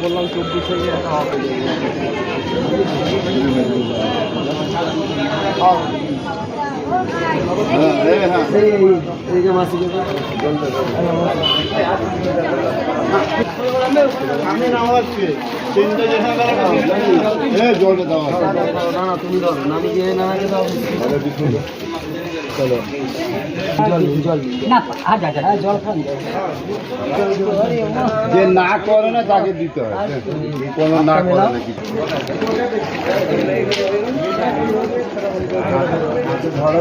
বললাম 24 থেকে একটা হবে। জলটা দেওয়া না না তুমি ধরো, আমি গিয়ে নানাকে দাও। চলো জল না, জল খান। যে না করে না তাকে দিতে হয়, কোনো না করে না কিছু। ধরো